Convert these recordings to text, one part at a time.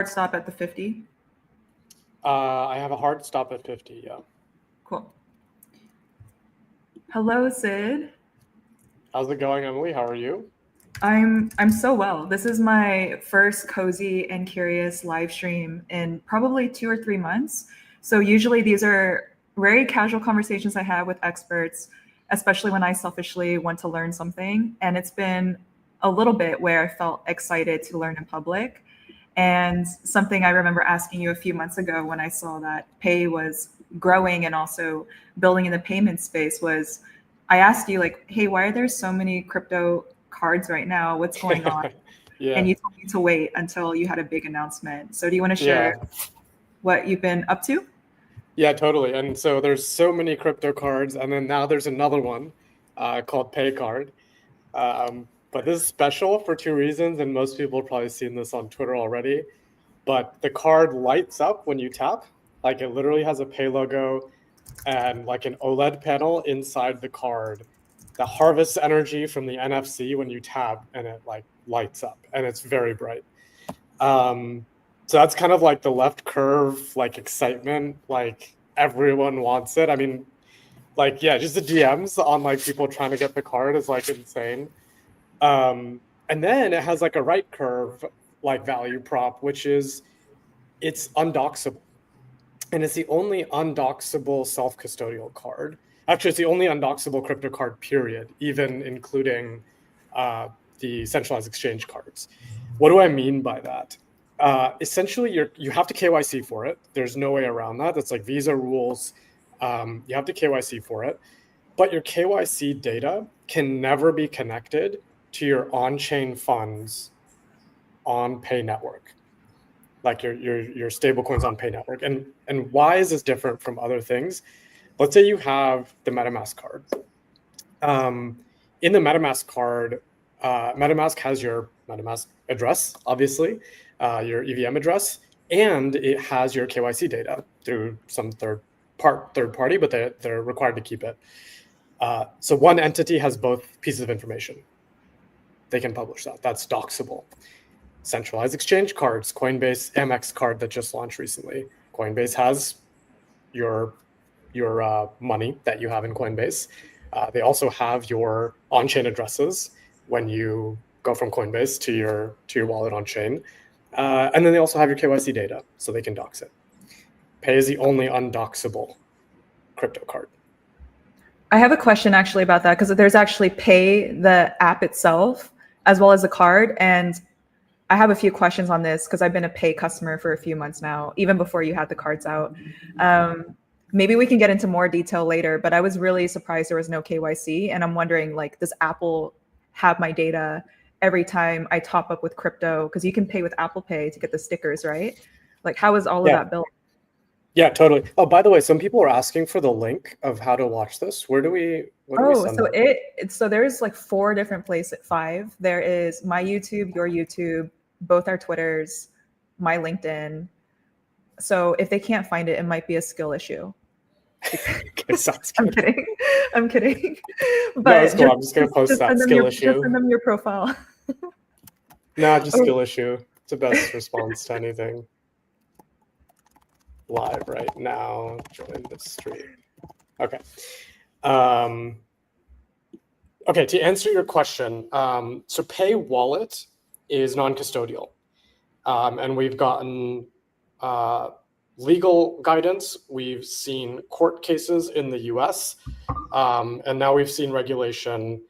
Stop at the 50? I have a hard stop at 50, yeah. Cool. Hello, Sid. How's it going, Emily? How are you? I'm so well. This is my first cozy and curious live stream in probably 2 or 3 months. So usually these are very casual conversations I have with experts, especially when I selfishly want to learn something. And it's been a little bit where I felt excited to learn in public. And something I remember asking you a few months ago when I saw that Payy was growing and also building in the payment space was I asked you like, hey, why are there so many crypto cards right now? What's going on? And Yeah, you told me to wait until you had a big announcement. So do you want to share yeah, what you've been up to? yeah, totally. And so there's so many crypto cards, and then now there's another one called Pay Card. But this is special for two reasons, and most people have probably seen this on Twitter already. But the card lights up when you tap, like it literally has a Pay logo and like an OLED panel inside the card that harvests energy from the NFC when you tap, and it like lights up, and it's very bright. Um, so that's kind of like the left curve, like excitement, like everyone wants it. I mean, like, yeah, just the DMs on like people trying to get the card is like insane. And then it has like a right curve, like value prop, which is it's undoxable. And it's the only undoxable self-custodial card. Actually, it's the only undoxable crypto card, period, even including the centralized exchange cards. What do I mean by that? Essentially, you have to KYC for it. There's no way around that. That's like Visa rules. You have to KYC for it. But your KYC data can never be connected to your on-chain funds on Pay Network, like your stable coins on Pay Network. And why is this different from other things? Let's say you have the MetaMask card. In the MetaMask card, MetaMask has your MetaMask address, obviously, your EVM address, and it has your KYC data through some third party, but they're required to keep it. So one entity has both pieces of information. They can publish that. That's doxable. Centralized exchange cards, Coinbase Amex card that just launched recently. Coinbase has your money that you have in Coinbase. They also have your on-chain addresses when you go from Coinbase to your wallet on chain, and then they also have your KYC data, so they can dox it. Pay is the only undoxable crypto card. I have a question actually about that because there's actually Payy, the app itself, as well as the card. And I have a few questions on this because I've been a Payy customer for a few months now, even before you had the cards out. Maybe we can get into more detail later, but I was really surprised there was no KYC. And I'm wondering, like, does Apple have my data every time I top up with crypto? Because you can pay with Apple Pay to get the stickers, right? Like, how is all of that built? Yeah, totally. Oh, by the way, some people are asking for the link of how to watch this. What do we send so them? so there's like 4 different places, 5. There is my YouTube, your YouTube, both our Twitters, my LinkedIn. So if they can't find it, it might be a skill issue. Okay, sounds I'm good. kidding. I'm kidding. No, But it's cool. I'm just gonna post that skill just issue. send them your profile. Nah, just skill issue. It's the best response to anything. Live right now. Join the stream. Okay. Okay, to answer your question, so Pay Wallet is non-custodial. And we've gotten legal guidance. We've seen court cases in the US. And now we've seen regulation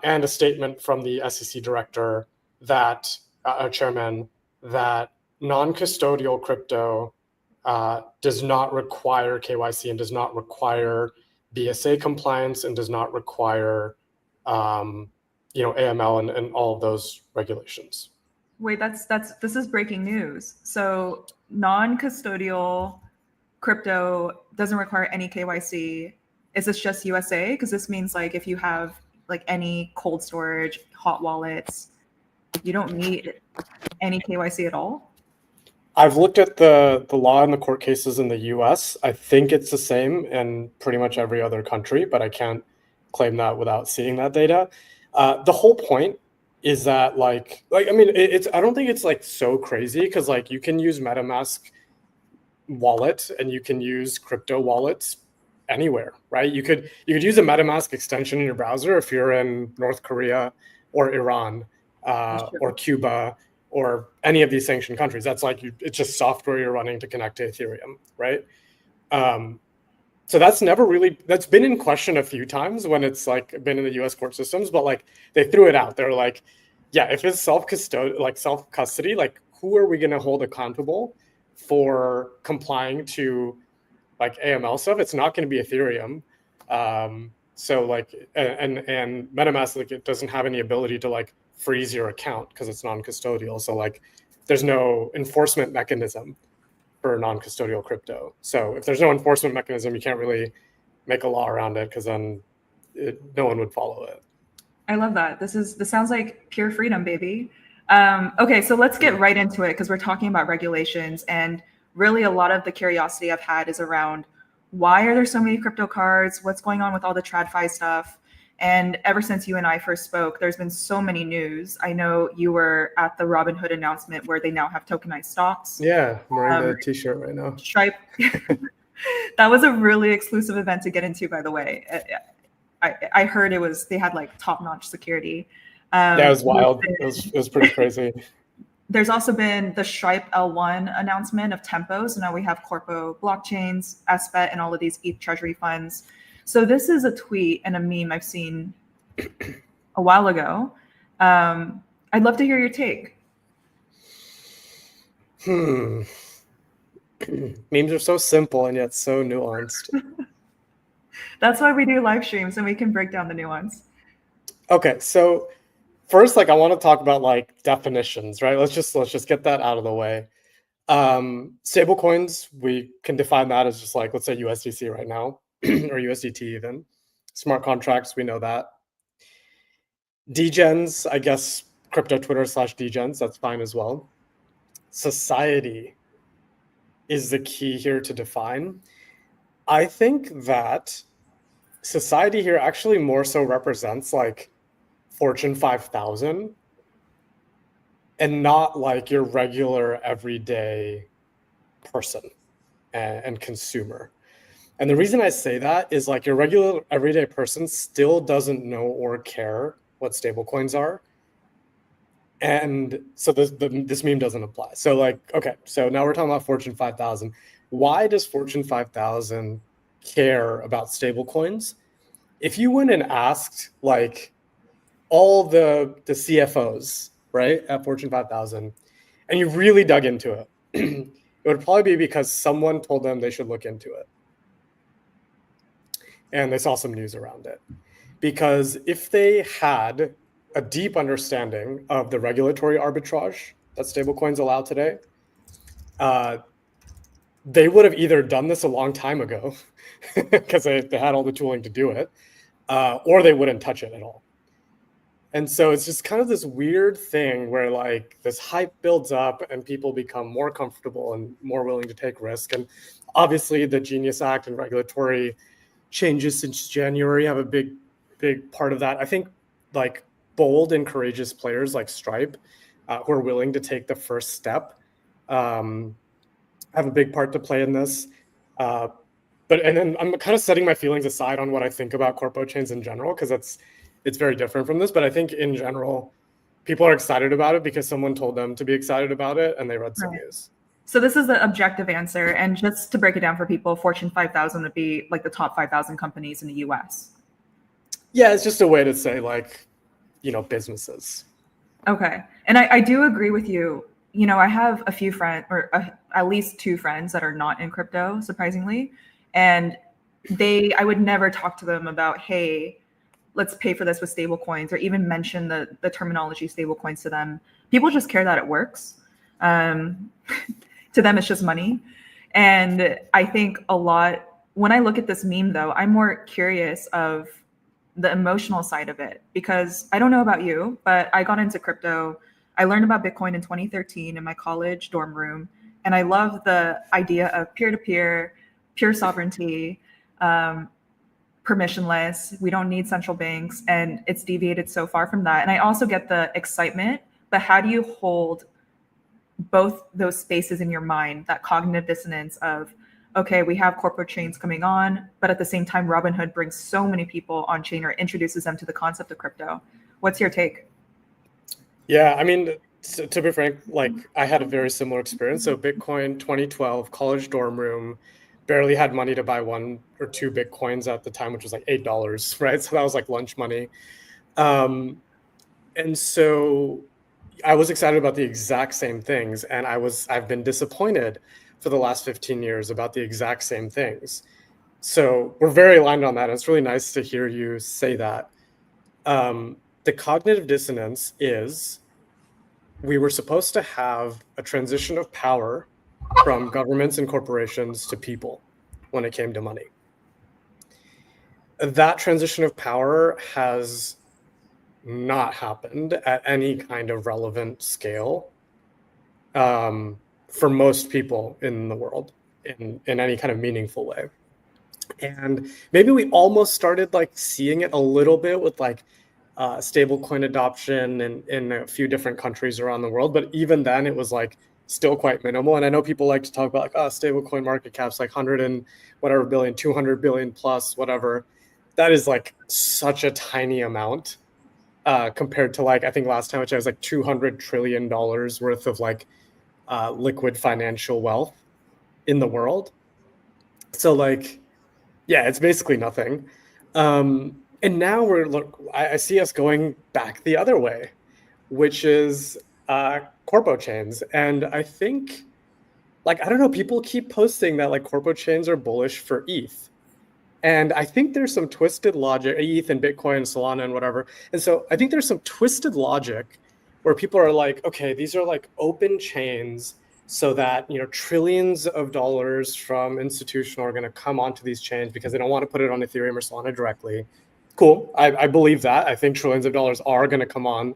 and a statement from the SEC director that, chairman, that non-custodial crypto does not require KYC and does not require BSA compliance and does not require AML and all of those regulations. Wait, this is breaking news. So non-custodial crypto doesn't require any KYC. Is this just USA? Because this means like if you have like any cold storage, hot wallets, you don't need any KYC at all? I've looked at the law and the court cases in the US. I think it's the same in pretty much every other country, but I can't claim that without seeing that data. The whole point is that I mean, it's I don't think it's like so crazy because like you can use MetaMask wallet and you can use crypto wallets anywhere, right? You could use a MetaMask extension in your browser if you're in North Korea or Iran That's true. or Cuba or any of these sanctioned countries. That's like it's just software you're running to connect to Ethereum, right? So that's been in question a few times when it's like been in the U.S. court systems, but like they threw it out. They're like, yeah, if it's self custody, like who are we going to hold accountable for complying to like AML stuff? It's not going to be Ethereum. So like and MetaMask, like it doesn't have any ability to like freeze your account because it's non-custodial. So like there's no enforcement mechanism for non-custodial crypto. So if there's no enforcement mechanism, you can't really make a law around it because then no one would follow it. I love that. This sounds like pure freedom, baby. Okay, so let's get right into it because we're talking about regulations, and really a lot of the curiosity I've had is around why are there so many crypto cards? What's going on with all the TradFi stuff? And ever since you and I first spoke, there's been so many news. I know you were at the Robinhood announcement where they now have tokenized stocks. Yeah, I'm wearing the t-shirt right now. Stripe. That was a really exclusive event to get into, by the way. I heard they had like top-notch security. Yeah, it was wild. It was pretty crazy. There's also been the Stripe L1 announcement of Tempo. So now we have Corpo blockchains, SBET, and all of these ETH treasury funds. So this is a tweet and a meme I've seen a while ago. I'd love to hear your take. Memes are so simple and yet so nuanced. That's why we do live streams and we can break down the nuance. Okay, so first, like I want to talk about like definitions, right? Let's just get that out of the way. Stable coins, we can define that as just like, let's say USDC right now, or USDT even. Smart contracts, we know that. Degens, I guess crypto Twitter / degens, that's fine as well. Society is the key here to define. I think that society here actually more so represents like Fortune 5,000 and not like your regular everyday person and consumer. And the reason I say that is like your regular everyday person still doesn't know or care what stablecoins are. And so this meme doesn't apply. So like, okay, so now we're talking about Fortune 5,000. Why does Fortune 5,000 care about stablecoins? If you went and asked like all the CFOs, right, at Fortune 5,000, and you really dug into it, it would probably be because someone told them they should look into it. And they saw some news around it. Because if they had a deep understanding of the regulatory arbitrage that stablecoins allow today, they would have either done this a long time ago because they had all the tooling to do it, or they wouldn't touch it at all. And so it's just kind of this weird thing where like this hype builds up and people become more comfortable and more willing to take risk. And obviously the Genius Act and regulatory changes since January have a big part of that. I think like bold and courageous players like Stripe who are willing to take the first step have a big part to play in this. And then I'm kind of setting my feelings aside on what I think about corpo chains in general, because it's very different from this. But I think in general, people are excited about it because someone told them to be excited about it and they read some news. So this is the objective answer. And just to break it down for people, Fortune 5,000 would be like the top 5,000 companies in the US. Yeah, it's just a way to say like, businesses. Okay. And I do agree with you. I have a few friends, or at least 2 friends that are not in crypto, surprisingly. And I would never talk to them about, hey, let's pay for this with stable coins, or even mention the terminology stable coins to them. People just care that it works. To them, it's just money. And I think when I look at this meme, though, I'm more curious of the emotional side of it, because I don't know about you, but I got into crypto. I learned about Bitcoin in 2013 in my college dorm room. And I love the idea of peer-to-peer, pure sovereignty, permissionless. We don't need central banks, and it's deviated so far from that. And I also get the excitement, but how do you hold both those spaces in your mind, that cognitive dissonance of, okay, we have corporate chains coming on, but at the same time, Robinhood brings so many people on chain or introduces them to the concept of crypto. What's your take? Yeah, I mean, to be frank, like I had a very similar experience. So Bitcoin 2012, college dorm room, barely had money to buy 1 or 2 Bitcoins at the time, which was like $8, right? So that was like lunch money. And so I was excited about the exact same things, and I've been disappointed for the last 15 years about the exact same things. So we're very aligned on that. And it's really nice to hear you say that. The cognitive dissonance is we were supposed to have a transition of power from governments and corporations to people when it came to money. That transition of power has not happened at any kind of relevant scale for most people in the world in any kind of meaningful way. And maybe we almost started like seeing it a little bit with like stablecoin adoption in a few different countries around the world. But even then it was like still quite minimal. And I know people like to talk about like, oh, stablecoin market caps, like 100 and whatever billion, 200 billion plus, whatever. That is like such a tiny amount compared to like, I think last time, which I was like $200 trillion worth of like liquid financial wealth in the world. So like, yeah, it's basically nothing. And now I see us going back the other way, which is corpo chains. And I think, like, I don't know, people keep posting that like corpo chains are bullish for ETH. And I think there's some twisted logic, ETH and Bitcoin, Solana and whatever. And so I think there's some twisted logic where people are like, okay, these are like open chains so that, you know, trillions of dollars from institutional are going to come onto these chains because they don't want to put it on Ethereum or Solana directly. Cool. I believe that. I think trillions of dollars are going to come on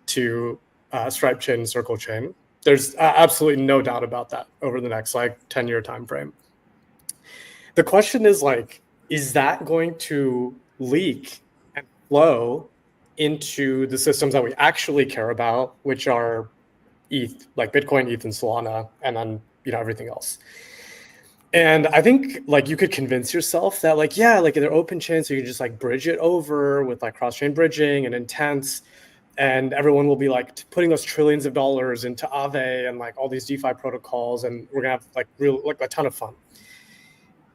to Stripe chain and Circle chain. There's absolutely no doubt about that over the next like 10-year time frame. The question is like, is that going to leak and flow into the systems that we actually care about, which are ETH, like Bitcoin, ETH, and Solana, and then, you know, everything else. And I think like you could convince yourself that like, yeah, like they're open chains, so you can just like bridge it over with like cross-chain bridging and intents, and everyone will be like putting those trillions of dollars into Aave and like all these DeFi protocols, and we're gonna have like a ton of fun.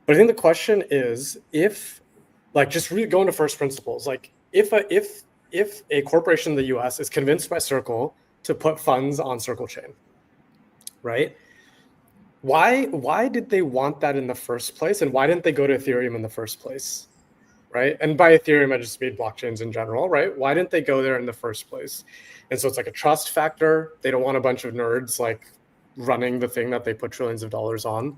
But I think the question is, if like just going to first principles, like if a corporation in the US is convinced by Circle to put funds on Circle chain, right? Why did they want that in the first place? And why didn't they go to Ethereum in the first place? Right? And by Ethereum, I just mean blockchains in general, right? Why didn't they go there in the first place? And so it's like a trust factor. They don't want a bunch of nerds like running the thing that they put trillions of dollars on.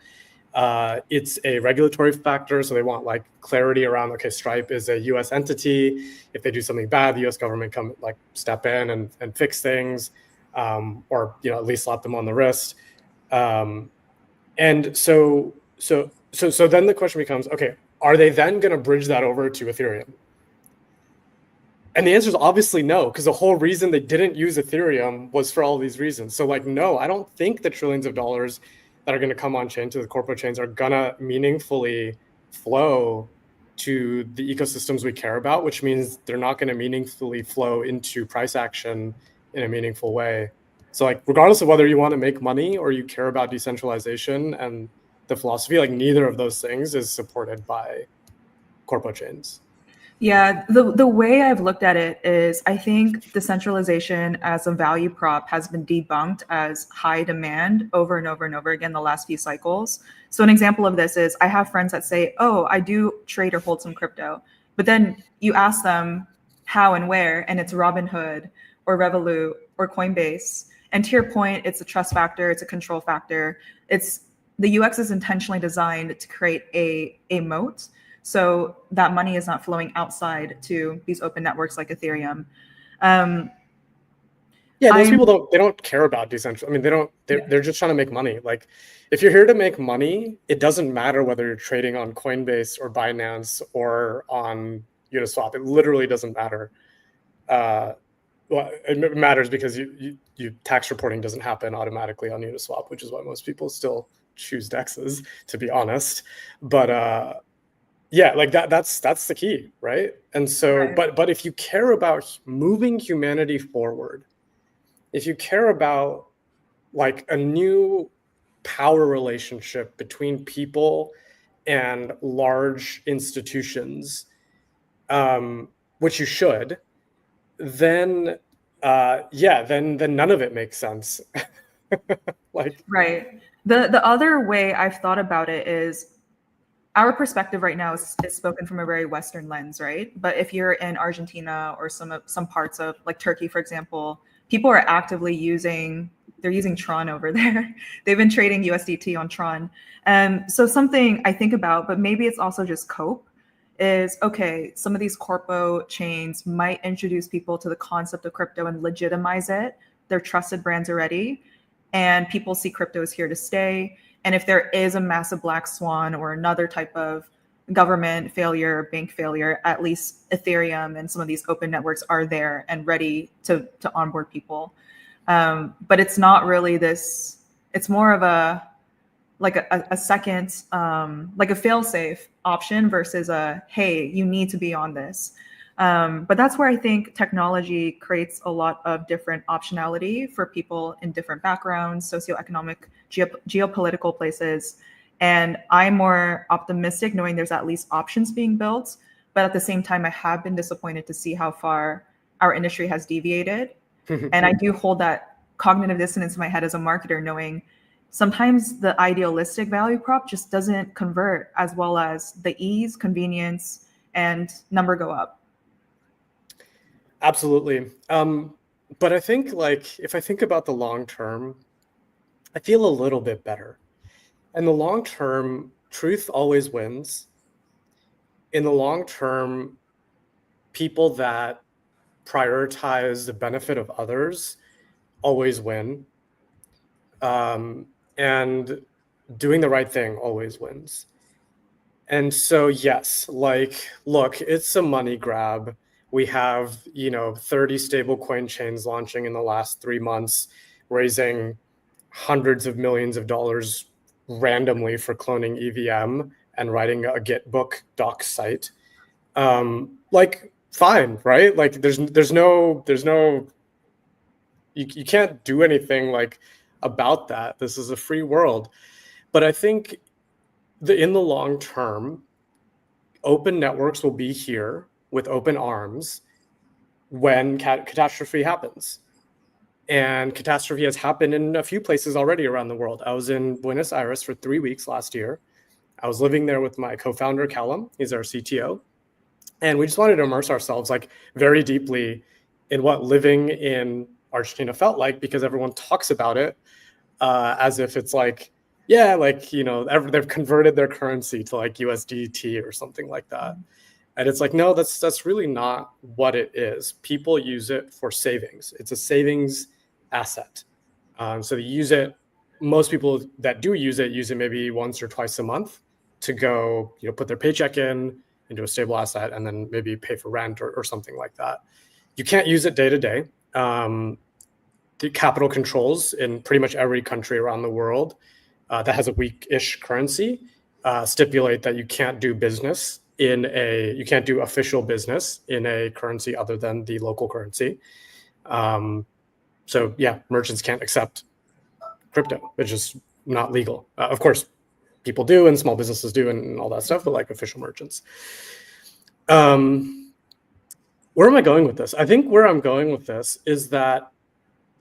It's a regulatory factor. So they want like clarity around, okay, Stripe is a US entity. If they do something bad, the US government come like step in and fix things, or, you know, at least slap them on the wrist. And so then the question becomes, okay, are they then going to bridge that over to Ethereum? And the answer is obviously no, because the whole reason they didn't use Ethereum was for all these reasons. So like, no, I don't think the trillions of dollars that are going to come on chain to the corporate chains are going to meaningfully flow to the ecosystems we care about, which means they're not going to meaningfully flow into price action in a meaningful way. So like, regardless of whether you want to make money or you care about decentralization and the philosophy, like neither of those things is supported by corpo chains. Yeah, the way I've looked at it is I think decentralization as a value prop has been debunked as high demand over and over and over again the last few cycles. So an example of this is I have friends that say, oh, I do trade or hold some crypto. But then you ask them how and where, and it's Robinhood or Revolut or Coinbase. And to your point, it's a trust factor, it's a control factor. It's the UX is intentionally designed to create a moat so that money is not flowing outside to these open networks like Ethereum. Yeah, most I'm people don't care about decentral. I mean, they're just trying to make money. Like if you're here to make money, it doesn't matter whether you're trading on Coinbase or Binance or on Uniswap. It literally doesn't matter. Uh, well, it matters because you tax reporting doesn't happen automatically on Uniswap, which is why most people still choose DEXs, to be honest. But yeah, like that's the key, right? And so, right, but if you care about moving humanity forward, if you care about like a new power relationship between people and large institutions, which you should, then yeah, then none of it makes sense. Like, right. The other way I've thought about it is our perspective right now is spoken from a very Western lens, right? But if you're in Argentina or some parts of like Turkey, for example, people are actively they're using Tron over there. They've been trading USDT on Tron. So something I think about, but maybe it's also just cope, is okay, some of these corpo chains might introduce people to the concept of crypto and legitimize it. They're trusted brands already, and people see crypto is here to stay. And if there is a massive black swan or another type of government failure, bank failure, at least Ethereum and some of these open networks are there and ready to onboard people. But it's not really this, it's more of a like a second, like a fail-safe option versus a, hey, you need to be on this. But that's where I think technology creates a lot of different optionality for people in different backgrounds, socioeconomic, geopolitical places. And I'm more optimistic knowing there's at least options being built. But at the same time, I have been disappointed to see how far our industry has deviated. And I do hold that cognitive dissonance in my head as a marketer, knowing sometimes the idealistic value prop just doesn't convert as well as the ease, convenience, and number go up. absolutely. But I think like if I think about the long term, I feel a little bit better. In the long term, truth always wins. In the long term, people that prioritize the benefit of others always win. And doing the right thing always wins. And so, yes, like, look, it's a money grab. We have, 30 stable coin chains launching in the last 3 months, raising hundreds of millions of dollars randomly for cloning EVM and writing a Git book doc site. Like, fine, right? Like, you can't do anything like about that. This is a free world. But I think in the long term, open networks will be here with open arms when catastrophe happens. And catastrophe has happened in a few places already around the world. I was in Buenos Aires for 3 weeks last year. I was living there with my co-founder, Callum. He's our CTO. And we just wanted to immerse ourselves like very deeply in what living in Argentina felt like, because everyone talks about it as if it's like, yeah, like, they've converted their currency to like USDT or something like that. And it's like, no, that's really not what it is. People use it for savings. It's a savings asset. So they use it. Most people that do use it maybe once or twice a month to go, put their paycheck into a stable asset and then maybe pay for rent or something like that. You can't use it day to day. The capital controls in pretty much every country around the world that has a weak-ish currency stipulate that you can't do official business in a currency other than the local currency. So yeah, merchants can't accept crypto. It's just not legal. Of course, people do and small businesses do and all that stuff, but like official merchants. Where am I going with this? I think where I'm going with this is that,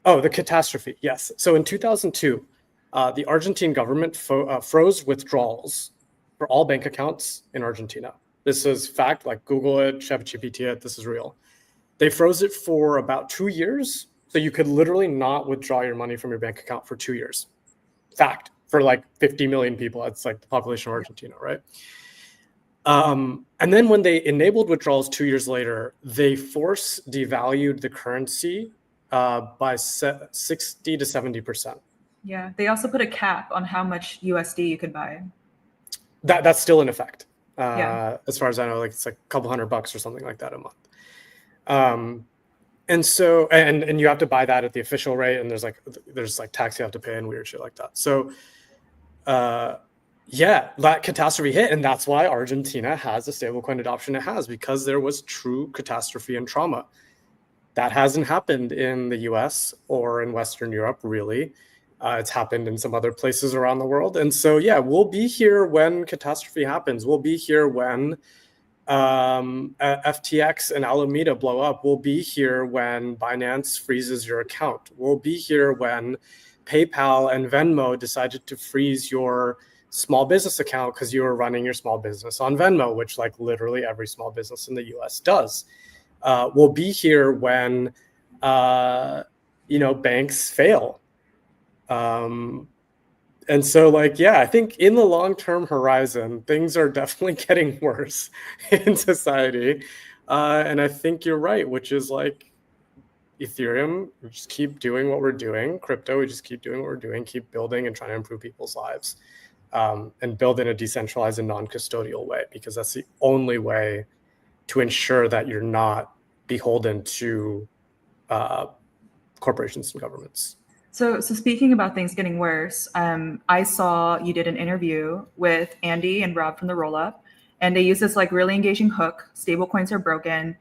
the catastrophe, yes. So in 2002, the Argentine government froze withdrawals for all bank accounts in Argentina. This is fact, like Google it, ChatGPT it, this is real. They froze it for about 2 years. So you could literally not withdraw your money from your bank account for 2 years. Fact, for like 50 million people. That's like the population of Argentina, right? And then when they enabled withdrawals 2 years later, they force devalued the currency by 60 to 70%. Yeah. They also put a cap on how much USD you could buy. That's still in effect. Yeah. As far as I know, like it's like a couple $100 or something like that a month. And so, and you have to buy that at the official rate, and there's like tax you have to pay and weird shit like that. So, yeah, that catastrophe hit, and that's why Argentina has the stablecoin adoption it has, because there was true catastrophe and trauma. That hasn't happened in the US or in Western Europe, really. It's happened in some other places around the world. And so, yeah, we'll be here when catastrophe happens. We'll be here when FTX and Alameda blow up. We'll be here when Binance freezes your account. We'll be here when PayPal and Venmo decided to freeze your small business account because you were running your small business on Venmo, which like literally every small business in the US does. We'll be here when banks fail. And so, like, yeah, I think in the long-term horizon, things are definitely getting worse in society. And I think you're right, which is like Ethereum, we just keep doing what we're doing. Crypto, we just keep doing what we're doing, keep building and trying to improve people's lives, and build in a decentralized and non-custodial way, because that's the only way to ensure that you're not beholden to corporations and governments. So speaking about things getting worse, I saw you did an interview with Andy and Rob from the Roll Up, and they use this like really engaging hook. Stablecoins are broken,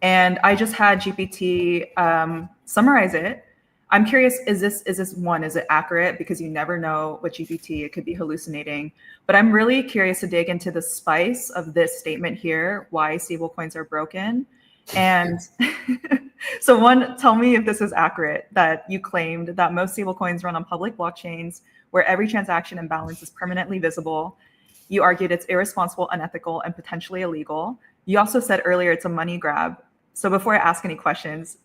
and I just had GPT summarize it. I'm curious: is this one? Is it accurate? Because you never know with GPT; it could be hallucinating. But I'm really curious to dig into the spice of this statement here: why stablecoins are broken, and so one, tell me if this is accurate, that you claimed that most stablecoins run on public blockchains where every transaction and balance is permanently visible. You argued it's irresponsible, unethical, and potentially illegal. You also said earlier it's a money grab. So before I ask any questions,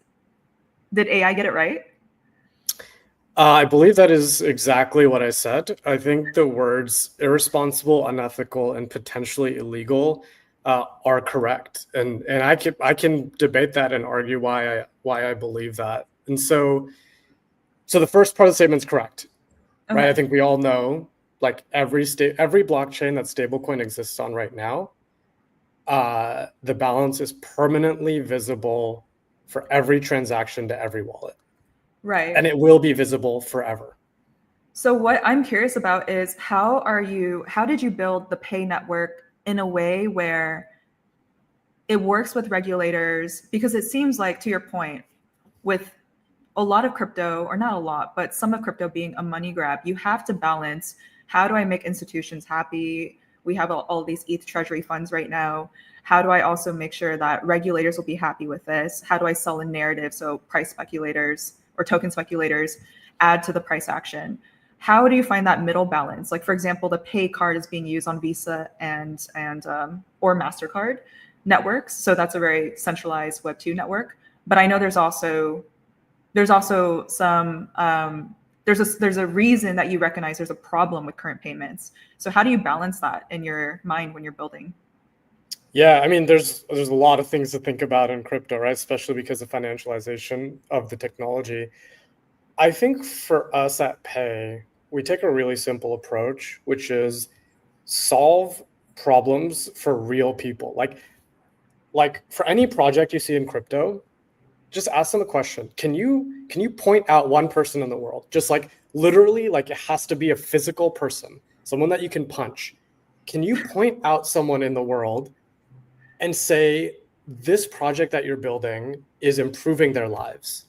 did AI get it right? I believe that is exactly what I said. I think the words irresponsible, unethical, and potentially illegal are correct, and I can debate that and argue why I believe that. And so the first part of the statement is correct, Okay. right? I think we all know, like every blockchain that stablecoin exists on right now, the balance is permanently visible for every transaction to every wallet. Right. And it will be visible forever. So what I'm curious about is how did you build the Payy network in a way where it works with regulators? Because it seems like, to your point, with a lot of crypto, or not a lot, but some of crypto being a money grab, you have to balance, how do I make institutions happy? We have all these ETH treasury funds right now. How do I also make sure that regulators will be happy with this? How do I sell a narrative so price speculators or token speculators add to the price action? How do you find that middle balance? Like, for example, the Payy card is being used on Visa and or MasterCard networks. So that's a very centralized Web2 network. But I know there's also some there's a reason that you recognize there's a problem with current payments. So how do you balance that in your mind when you're building? Yeah, I mean, there's a lot of things to think about in crypto, right? Especially because of financialization of the technology. I think for us at Payy, we take a really simple approach, which is solve problems for real people. Like for any project you see in crypto, just ask them a question. Can you point out one person in the world? Just like literally, like it has to be a physical person, someone that you can punch. Can you point out someone in the world and say, this project that you're building is improving their lives?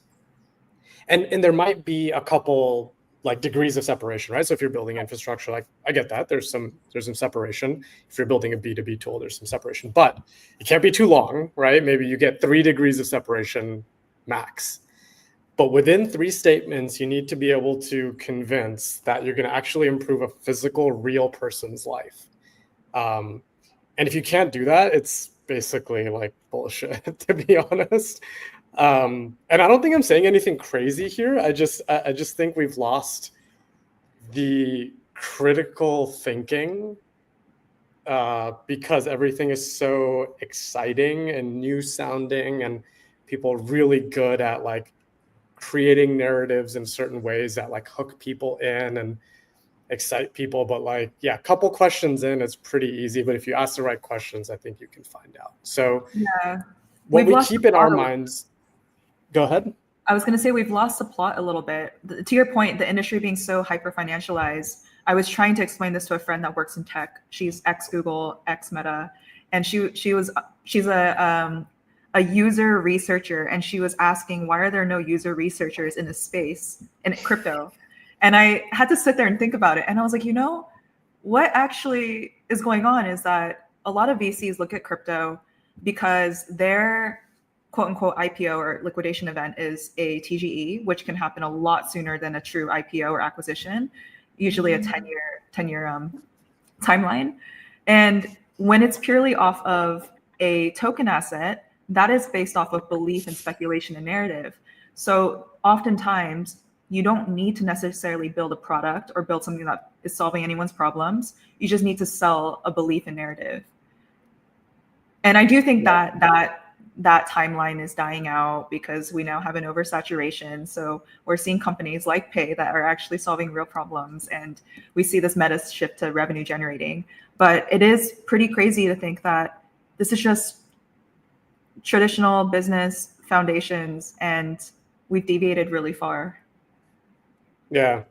And there might be a couple like degrees of separation, right? So if you're building infrastructure, like I get that there's some separation. If you're building a B2B tool, there's some separation, but it can't be too long, right? Maybe you get 3 degrees of separation max. But within 3 statements, you need to be able to convince that you're going to actually improve a physical, real person's life. And if you can't do that, it's basically like bullshit, to be honest. And I don't think I'm saying anything crazy here. I just think we've lost the critical thinking because everything is so exciting and new sounding, and people are really good at like creating narratives in certain ways that like hook people in and excite people. But like, yeah, a couple questions in, it's pretty easy. But if you ask the right questions, I think you can find out. So Yeah. what We've we lost the keep in our plot. minds, go ahead. I was going to say we've lost the plot a little bit. To your point, the industry being so hyper financialized. I was trying to explain this to a friend that works in tech. She's ex Google, ex Meta, and she's a user researcher, and she was asking why are there no user researchers in this space in crypto, and I had to sit there and think about it, and I was like, what actually is going on is that a lot of VCs look at crypto because their quote unquote IPO or liquidation event is a TGE, which can happen a lot sooner than a true IPO or acquisition, usually a 10-year timeline. And when it's purely off of a token asset, that is based off of belief and speculation and narrative. So oftentimes you don't need to necessarily build a product or build something that is solving anyone's problems. You just need to sell a belief and narrative. And I do think that timeline is dying out because we now have an oversaturation. So we're seeing companies like Payy that are actually solving real problems, and we see this meta shift to revenue generating. But it is pretty crazy to think that this is just traditional business foundations, and we've deviated really far. Yeah.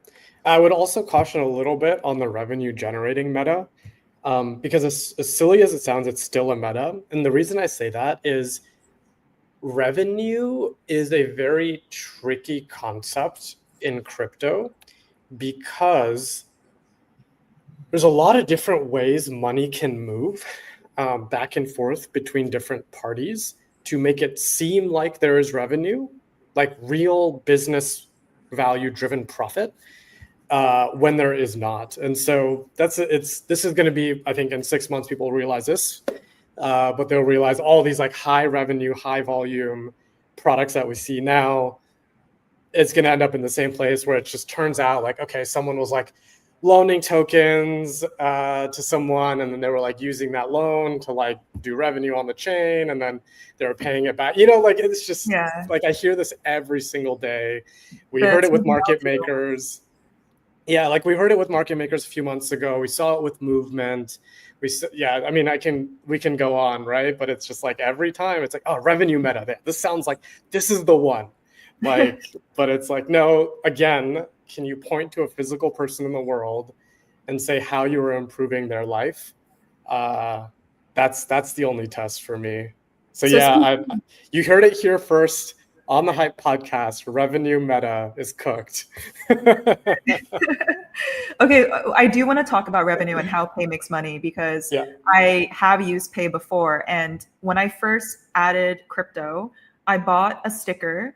I would also caution a little bit on the revenue generating meta, because as silly as it sounds, it's still a meta. And the reason I say that is revenue is a very tricky concept in crypto because there's a lot of different ways money can move back and forth between different parties to make it seem like there is revenue, like real business value driven profit, when there is not. And so this is going to be, I think in 6 months, people realize this, but they'll realize all these like high revenue, high volume products that we see now, it's going to end up in the same place where it just turns out like, okay, someone was like loaning tokens to someone, and then they were like using that loan to like do revenue on the chain, and then they were paying it back. Like it's just like I hear this every single day. We heard it with market makers. Yeah, like we heard it with market makers a few months ago. We saw it with movement. I mean, we can go on, right? But it's just like every time it's like, oh, revenue meta. This sounds like this is the one. Like, but it's like, no, again, can you point to a physical person in the world and say how you are improving their life? That's the only test for me. So yeah, you heard it here first on the Hype podcast. Revenue meta is cooked. Okay, I do want to talk about revenue and how Payy makes money because I have used Payy before. And when I first added crypto, I bought a sticker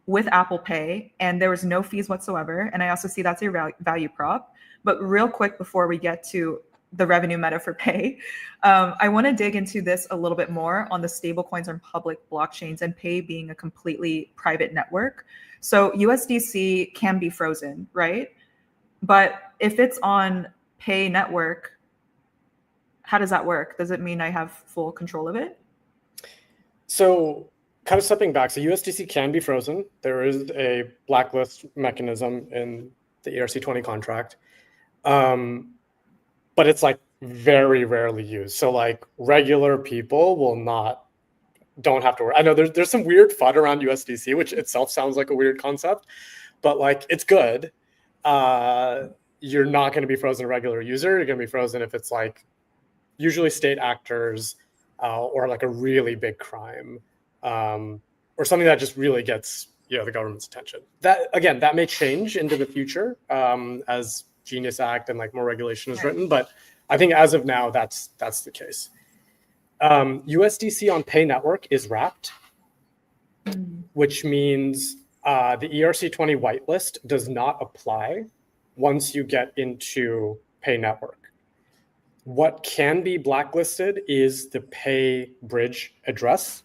with Apple Pay and there was no fees whatsoever. And I also see that's a value prop. But real quick before we get to the revenue meta for Payy, I want to dig into this a little bit more on the stable coins on public blockchains and Payy being a completely private network. So USDC can be frozen, right? But if it's on Payy network, how does that work? Does it mean I have full control of it? So kind of stepping back, so USDC can be frozen. There is a blacklist mechanism in the ERC20 contract. But it's like very rarely used. So like regular people don't have to worry. I know there's some weird FUD around USDC, which itself sounds like a weird concept, but like it's good. You're not going to be frozen a regular user. You're going to be frozen if it's like usually state actors or like a really big crime or something that just really gets the government's attention. That may change into the future as Genius Act and like more regulation is written, but I think as of now that's the case. USDC on Payy network is wrapped, which means the ERC20 whitelist does not apply once you get into Payy network. What can be blacklisted is the Payy bridge address.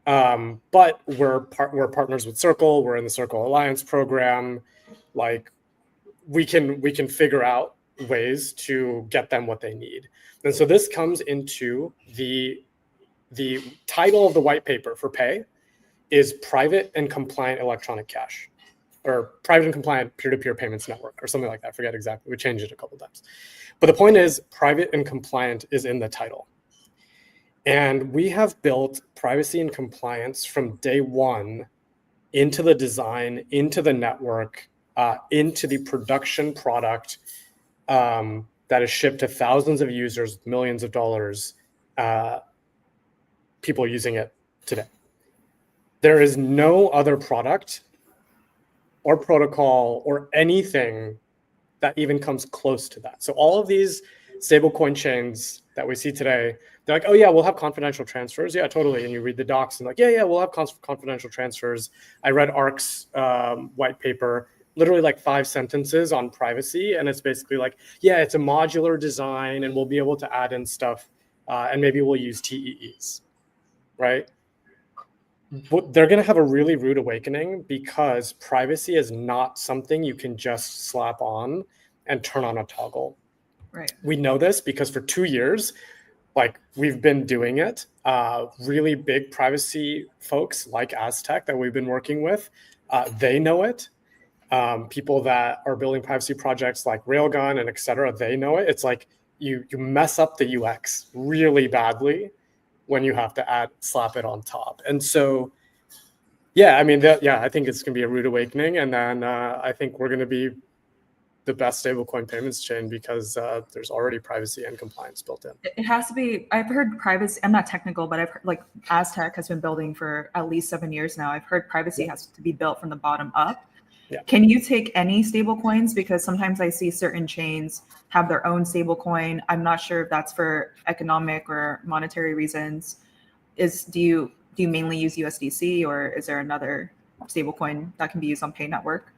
But we're partners with Circle. We're in the Circle Alliance program. Like we can figure out ways to get them what they need. And so this comes into the title of the white paper for Payy is private and compliant electronic cash, or private and compliant peer-to-peer payments network, or something like that. I forget exactly. We changed it a couple of times. But the point is, private and compliant is in the title. And we have built privacy and compliance from day one into the design, into the network, into the production product that is shipped to thousands of users, millions of dollars, people using it today. There is no other product or protocol or anything that even comes close to that. So all of these stablecoin chains that we see today, they're like, oh yeah, we'll have confidential transfers. Yeah, totally. And you read the docs and like, yeah, we'll have confidential transfers. I read ARC's white paper, literally like 5 sentences on privacy. And it's basically like, yeah, it's a modular design and we'll be able to add in stuff and maybe we'll use TEEs, right? They're going to have a really rude awakening because privacy is not something you can just slap on and turn on a toggle. Right. We know this because for 2 years, like we've been doing it. Really big privacy folks like Aztec that we've been working with, they know it. People that are building privacy projects like Railgun and et cetera, they know it. It's like you mess up the UX really badly when you have to slap it on top. And so, yeah, I mean, I think it's going to be a rude awakening. And then I think we're going to be the best stablecoin payments chain because there's already privacy and compliance built in. It has to be. I've heard privacy. I'm not technical, but I've heard like Aztec has been building for at least 7 years now. I've heard privacy has to be built from the bottom up. Yeah. Can you take any stable coins? Because sometimes I see certain chains have their own stable coin. I'm not sure if that's for economic or monetary reasons. Do you mainly use USDC or is there another stable coin that can be used on Payy network?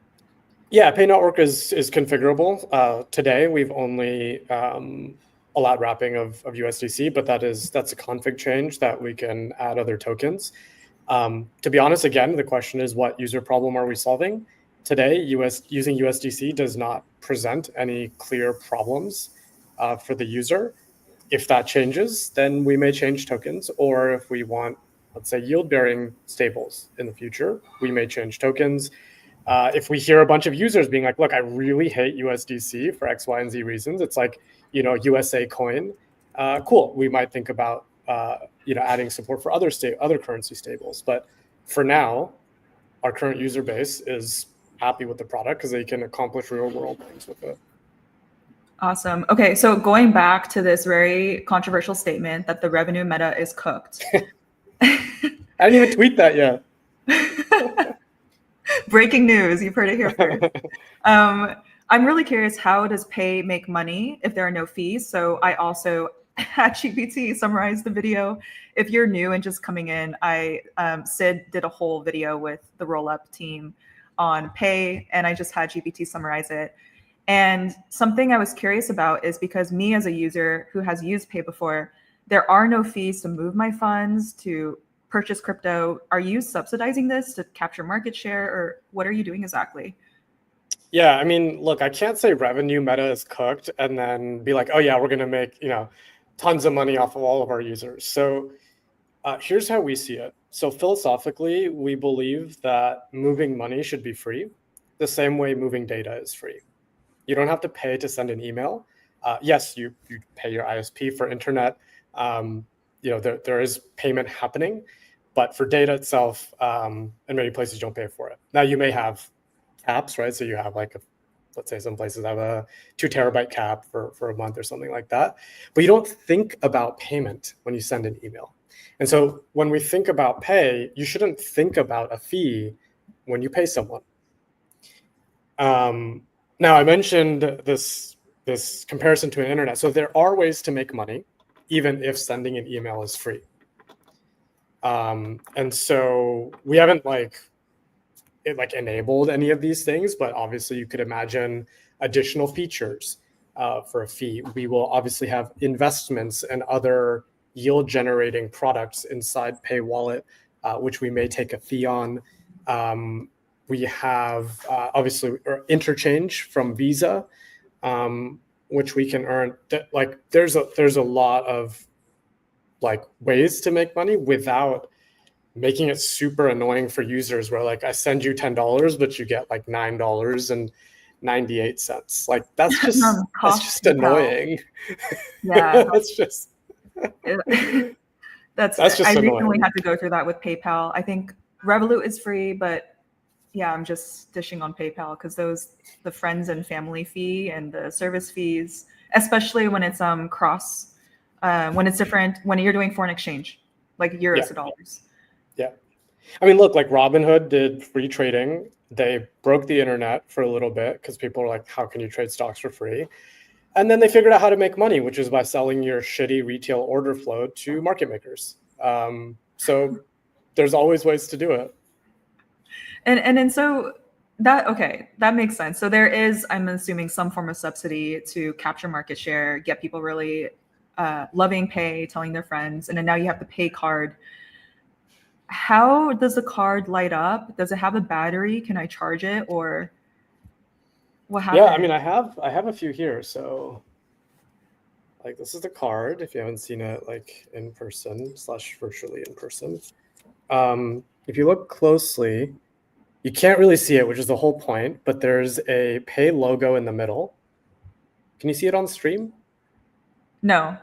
Yeah, Payy network is configurable. Today we've only allowed wrapping of USDC, but that's a config change that we can add other tokens. To be honest, again, the question is what user problem are we solving? Today, using USDC does not present any clear problems for the user. If that changes, then we may change tokens, or if we want, let's say, yield-bearing stables in the future, we may change tokens. If we hear a bunch of users being like, look, I really hate USDC for X, Y, and Z reasons, it's like, USA coin, cool. We might think about, adding support for other currency stables. But for now, our current user base is happy with the product because they can accomplish real world things with it. Awesome. Okay, so going back to this very controversial statement that the revenue meta is cooked. I didn't even tweet that yet. Breaking news, you've heard it here first. I'm really curious, how does Payy make money if there are no fees? So I also had GPT summarize the video. If you're new and just coming in, Sid did a whole video with the roll-up team on Payy, and I just had GPT summarize it. And something I was curious about is because me as a user who has used Payy before, there are no fees to move my funds, to purchase crypto. Are you subsidizing this to capture market share, or what are you doing exactly? Yeah, I mean, look, I can't say revenue meta is cooked and then be like, oh yeah, we're going to make, tons of money off of all of our users. So here's how we see it. So philosophically, we believe that moving money should be free, the same way moving data is free. You don't have to pay to send an email. Yes, you pay your ISP for internet. There is payment happening, but for data itself, in many places you don't pay for it. Now you may have caps, right? So you have let's say some places have a 2 terabyte cap for a month or something like that, but you don't think about payment when you send an email. And so when we think about Payy, you shouldn't think about a fee when you pay someone. Now I mentioned this comparison to an internet. So there are ways to make money, even if sending an email is free. And so we haven't enabled any of these things, but obviously you could imagine additional features for a fee. We will obviously have investments and other yield generating products inside Payy Wallet, which we may take a fee on. We have obviously interchange from Visa, which we can earn. There's a lot of ways to make money without making it super annoying for users where like I send you $10, but you get like $9.98. Like that's Cost just PayPal. annoying. Yeah, That's just that's that's fair. I just recently annoying. had to go through that with PayPal. I think Revolut is free, but yeah, I'm just dishing on PayPal because the friends and family fee and the service fees, especially when it's cross, when it's different, when you're doing foreign exchange, like Yeah, euros to dollars. yeah. I mean, look, like Robinhood did free trading. They broke the internet for a little bit because people were like, how can you trade stocks for free? And then they figured out how to make money, which is by selling your shitty retail order flow to market makers. So there's always ways to do it. And so that okay, that makes sense. So there is, I'm assuming, some form of subsidy to capture market share, get people really loving Pay, telling their friends, and then now you have the Pay card. How does the card light up? Does it have a battery? Can I charge it, or what Yeah, I mean, happened? I have a few here. So like this is the card if you haven't seen it like in person / virtually in person. If you look closely, you can't really see it, which is the whole point, but there's a Pay logo in the middle. Can you see it on stream? No,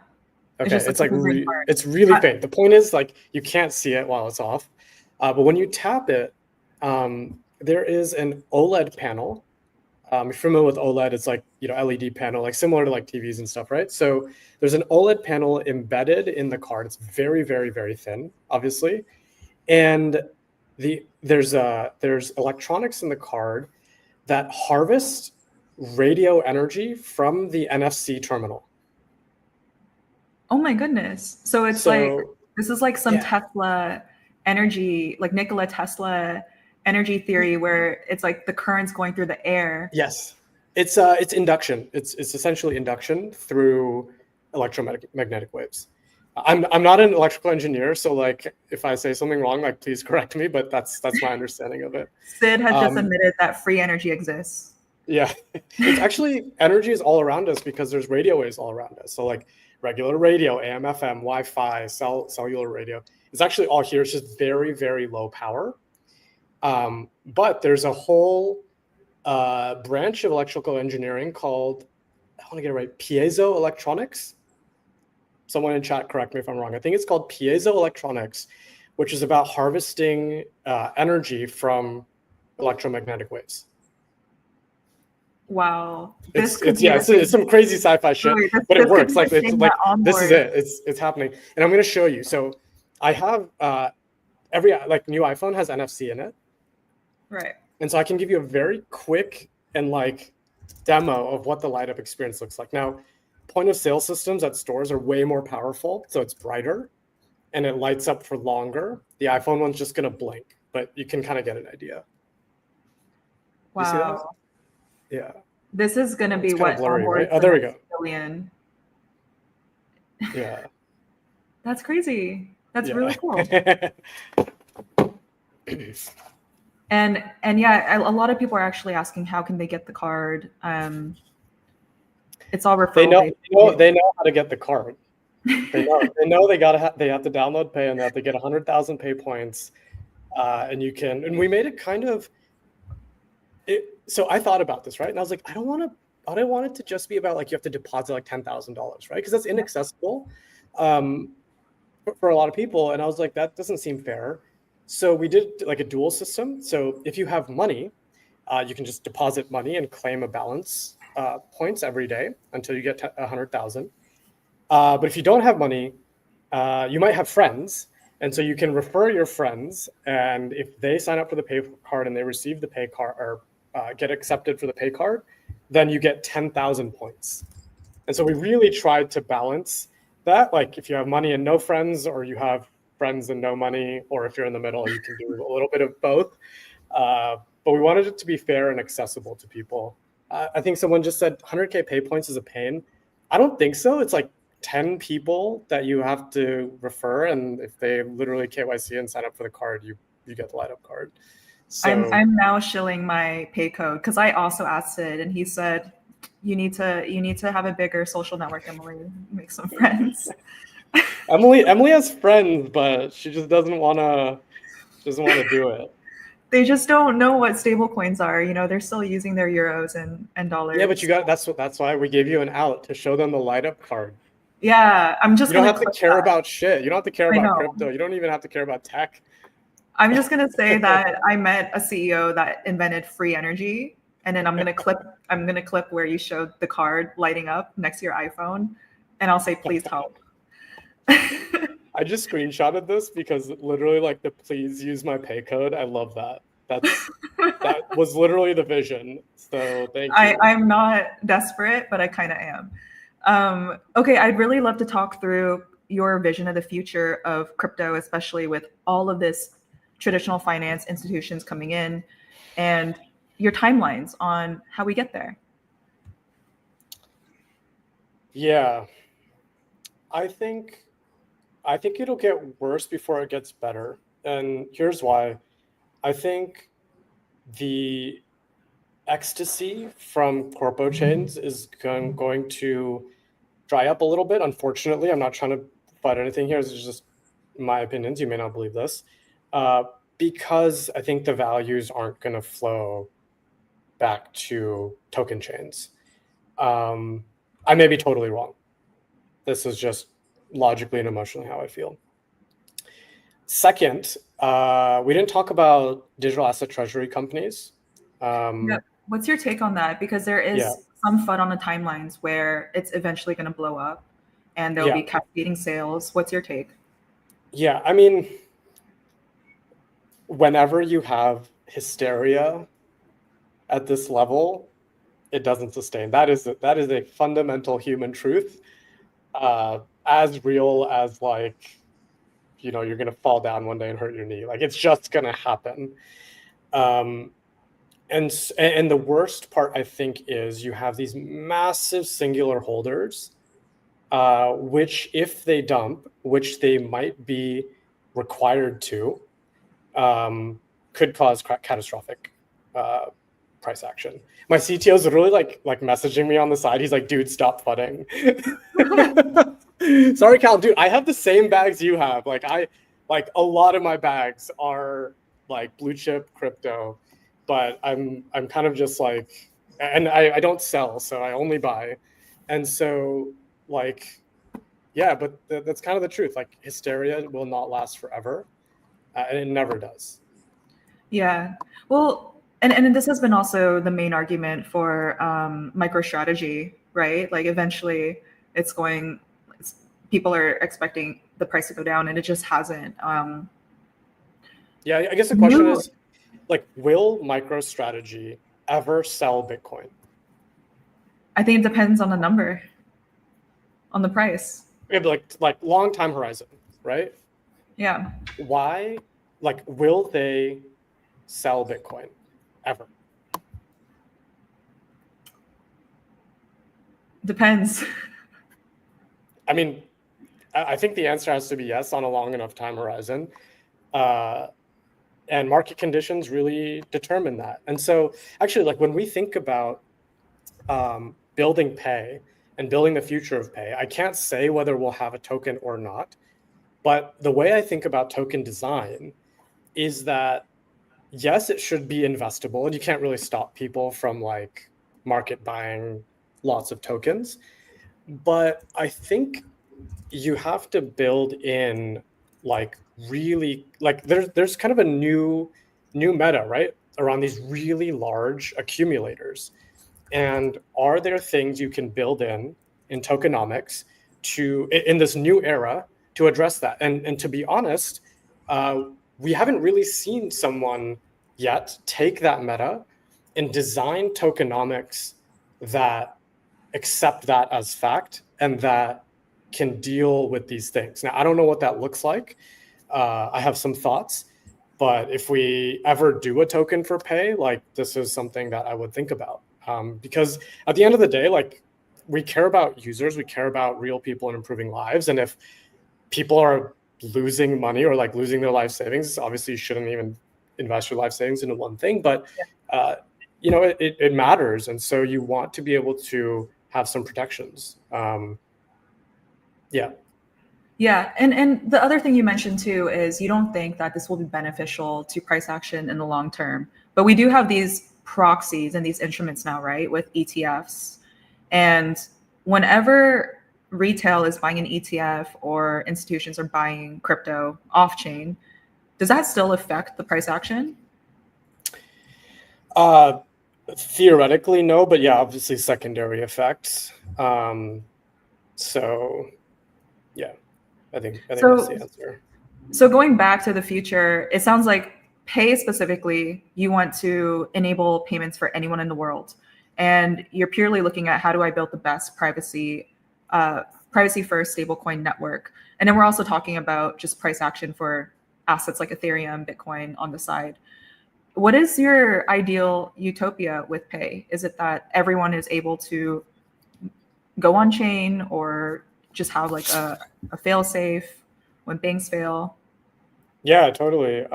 it's Okay, just a it's like super green card. it's really Uh, faint. The point is like you can't see it while it's off, but when you tap it, there is an OLED panel. If you're familiar with OLED, it's like LED panel, like similar to like TVs and stuff, right? So there's an OLED panel embedded in the card. It's very, very, very thin, obviously, and there's electronics in the card that harvest radio energy from the NFC terminal. oh my goodness! So it's like So this is like some yeah, Tesla energy, like Nikola Tesla energy theory, where it's like the current's going through the air. yes, it's induction. It's essentially induction through electromagnetic waves. I'm not an electrical engineer, so like if I say something wrong, like please correct me. But that's my understanding of it. Sid has just Um, admitted that free energy exists. yeah, it's actually energy is all around us because there's radio waves all around us. So like regular radio, AM, FM, Wi-Fi, cellular radio. It's actually all here. It's just very, very low power. But there's a whole branch of electrical engineering called, I want to get it right, piezo electronics. Someone in chat, correct me if I'm wrong. I think it's called piezo electronics, which is about harvesting energy from electromagnetic waves. Wow, this could It's be yeah, the it's thing. some crazy sci-fi shit, Really, but it this could be works. Like the it's thing that like this is onboard. it. It's happening, and I'm going to show you. So I have every like new iPhone has NFC in it, Right. and so I can give you a very quick and like demo of what the light up experience looks like. Now, point of sale systems at stores are way more powerful, so it's brighter and it lights up for longer. The iPhone one's just going to blink, but you can kind of get an idea. You see that? Wow. Yeah. This is going to Oh, it's be kind of what blurry, right? onboards Oh, the there we next go. billion. Yeah. That's crazy. That's really cool. Yeah. And yeah, a lot of people are actually asking how can they get the card. It's all They referral know, based. they know how to get the card. They know they have to download Pay and they have to get 100,000 Pay points. And we made it kind of so I thought about this, right? And I was like, I don't want it to just be about like you have to deposit like $10,000, right? Because that's inaccessible for a lot of people. And I was like, that doesn't seem fair. So we did like a dual system. So if you have money, you can just deposit money and claim a balance points every day until you get 100,000. But if you don't have money, you might have friends. And so you can refer your friends. And if they sign up for the Pay card and they receive the Pay card or get accepted for the Pay card, then you get 10,000 points. And so we really tried to balance that. Like if you have money and no friends, or you have friends and no money, or if you're in the middle, you can do a little bit of both. But we wanted it to be fair and accessible to people. I think someone just said 100K Pay points is a pain. I don't think so. It's like 10 people that you have to refer. And if they literally KYC and sign up for the card, you get the light up card. So I'm now shilling my Pay code because I also asked Sid and he said you need to have a bigger social network, Emily. Make some friends. Emily has friends, but she just doesn't want to doesn't want to do it. They just don't know what stable coins are. You know, they're still using their euros and Yeah, but dollars. you got that's why we gave you an out to show them the light up card. Yeah, I'm You just don't gonna have to click care that. about shit. You don't have to care I about know. crypto. You don't even have to care about tech. I'm just gonna say that I met a CEO that invented free energy, and then I'm gonna clip where you showed the card lighting up next to your iPhone, and I'll say, please help. I just screenshotted this because literally like the please use my pay code. I love that. That was literally the vision. So thank you. I'm not desperate, but I kind of am. Okay, I'd really love to talk through your vision of the future of crypto, especially with all of this traditional finance institutions coming in, and your timelines on how we get there. Yeah, I think I think it'll get worse before it gets better. And here's why. I think the ecstasy from corpo chains is going to dry up a little bit. Unfortunately, I'm not trying to fight anything here. This is just my opinions. You may not believe this. Uh, because I think the values aren't going to flow back to token chains. Um, I may be totally wrong. This is just logically and emotionally how I feel. Second, we didn't talk about digital asset treasury companies. Yeah. What's your take on that? Because there Yeah, is some FUD on the timelines where it's eventually going to blow up and there'll yeah, be cascading sales. What's your take? yeah. I mean, whenever you have hysteria at this level, it doesn't sustain. That is a fundamental human truth, as real as like you're gonna fall down one day and hurt your knee. Like it's just gonna happen. Um, and the worst part I think is you have these massive singular holders, which if they dump, which they might be required to, could cause catastrophic uh, price action. My CTO is literally like messaging me on the side. He's like, "Dude, stop fudding." Sorry, Cal. Dude, I have the same bags you have. Like a lot of my bags are like blue chip crypto, but I'm kind of just like, and I don't sell, so I only buy, and so like yeah, but that's kind of the truth. Like hysteria will not last forever, and it never does. Yeah. Well, and this has been also the main argument for MicroStrategy, right? Like eventually it's going, people are expecting the price to go down and it just hasn't. Yeah, I guess the question You, is like, will MicroStrategy ever sell Bitcoin? I think it depends on the number, on the price. Yeah, but like long time horizon, right? Yeah. Why? Like, will they sell Bitcoin ever? Depends. I mean, I think the answer has to be yes on a long enough time horizon. Uh, and market conditions really determine that. And so, actually, like when we think about building Pay and building the future of Pay, I can't say whether we'll have a token or not. But the way I think about token design is that yes, it should be investable, and you can't really stop people from like market buying lots of tokens. But I think you have to build in like really like there's kind of a new meta, right? Around these really large accumulators. And are there things you can build in tokenomics to in this new era to address that? And to be honest, uh, we haven't really seen someone yet take that meta and design tokenomics that accept that as fact and that can deal with these things. Now, I don't know what that looks like. I have some thoughts, but if we ever do a token for Pay, like this is something that I would think about. Because at the end of the day, like we care about users, we care about real people and improving lives. And if people are losing money or like losing their life savings, obviously you shouldn't even invest your life savings into one thing, but uh, it matters. And so you want to be able to have some protections. Yeah. Yeah, and the other thing you mentioned too is you don't think that this will be beneficial to price action in the long term. But we do have these proxies and these instruments now, right, with ETFs. And whenever retail is buying an ETF or institutions are buying crypto off chain, does that still affect the price action? Uh, Theoretically, no, but yeah, obviously secondary effects. So yeah, I think that's So the answer. So going back to the future, it sounds like Pay specifically, you want to enable payments for anyone in the world, and you're purely looking at how do I build the best privacy first stablecoin network, and then we're also talking about just price action for assets like Ethereum, Bitcoin on the side. What is your ideal utopia with Pay? Is it that everyone is able to go on chain, or just have like a fail safe when banks fail? Yeah, totally.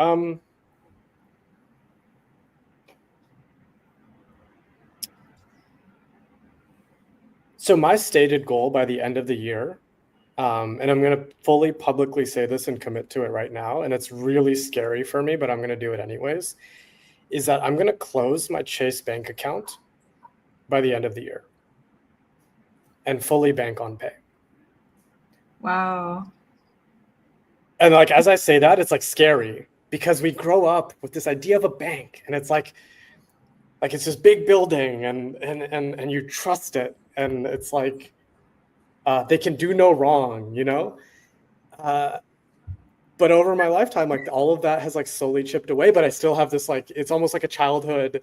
So my stated goal by the end of the year, and I'm going to fully publicly say this and commit to it right now, and it's really scary for me, but I'm going to do it anyways, is that I'm going to close my Chase bank account by the end of the year and fully bank on Pay. Wow. And like as I say that, it's like scary because we grow up with this idea of a bank, and it's like it's this big building, and you trust it, and it's like they can do no wrong, you know. Uh, but over my lifetime, like all of that has like slowly chipped away, but I still have this, like, it's almost like a childhood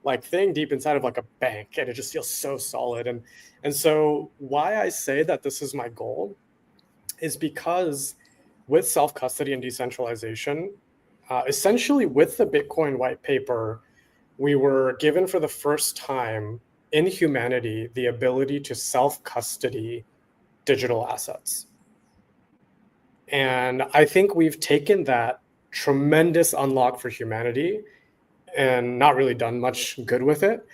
like thing deep inside of like a bank, and it just feels so solid. And so why I say that this is my goal is because with self-custody and decentralization, essentially with the Bitcoin white paper, we were given for the first time in humanity the ability to self-custody digital assets. And I think we've taken that tremendous unlock for humanity and not really done much good with it.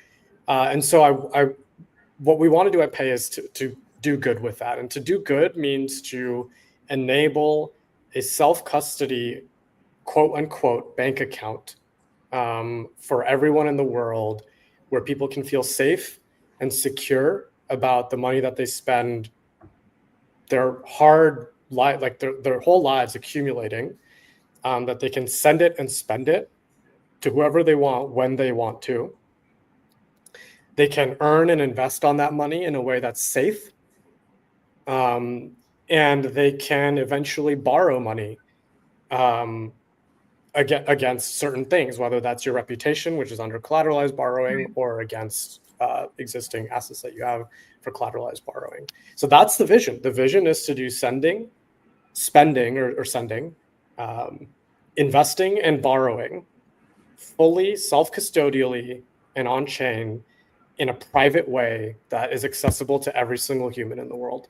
And so what we want to do at Pay is to do good with that. And to do good means to enable a self-custody, quote unquote, bank account for everyone in the world, where people can feel safe and secure about the money that they spend their hard life, like their whole lives accumulating, that they can send it and spend it to whoever they want when they want to. They can earn and invest on that money in a way that's safe. And they can eventually borrow money against certain things, whether that's your reputation, which is under collateralized borrowing, Right. or against existing assets that you have for collateralized borrowing. So that's the vision. The vision is to do sending, spending, or sending, investing, and borrowing fully self-custodially and on chain in a private way that is accessible to every single human in the world.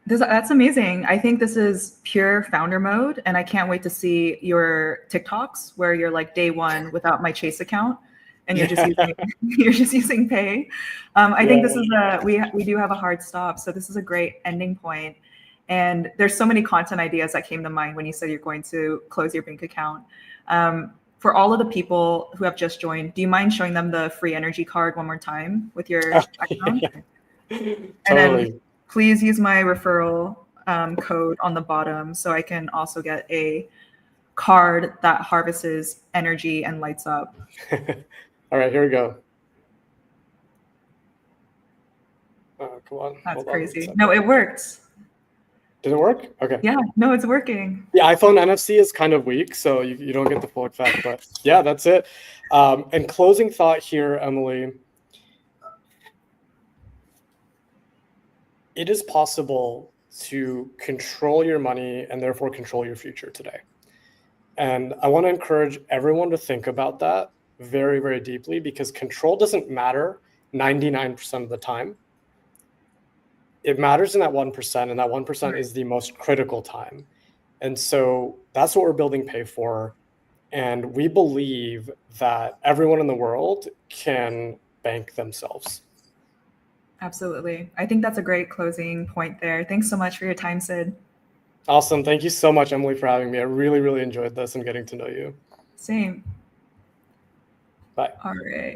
That's amazing. I think this is pure founder mode, and I can't wait to see your TikToks where you're like day one without my Chase account, and you're just Yeah. using you're just using Pay. I think this Yeah. is we do have a hard stop, so this is a great ending point. And there's so many content ideas that came to mind when you said you're going to close your bank account. For all of the people who have just joined, do you mind showing them the free energy card one more time with your account? And then Totally. please use my referral code on the bottom so I can also get a card that harvests energy and lights up. All right, here we go. Oh, come on. That's Hold on one crazy. second. No, it worked. Did it work? Okay. Yeah, no, it's working. The iPhone NFC is kind of weak, so you don't get the full effect, but yeah, that's it. And closing thought here, Emily, it is possible to control your money and therefore control your future today. And I want to encourage everyone to think about that very, very deeply, because control doesn't matter 99% of the time. It matters in that 1%, and that 1% Right. is the most critical time. And so that's what we're building Pay for. And we believe that everyone in the world can bank themselves. Absolutely. I think that's a great closing point there. Thanks so much for your time, Sid. Awesome. Thank you so much, Emily, for having me. I really, really enjoyed this and getting to know you. Same. Bye. All right.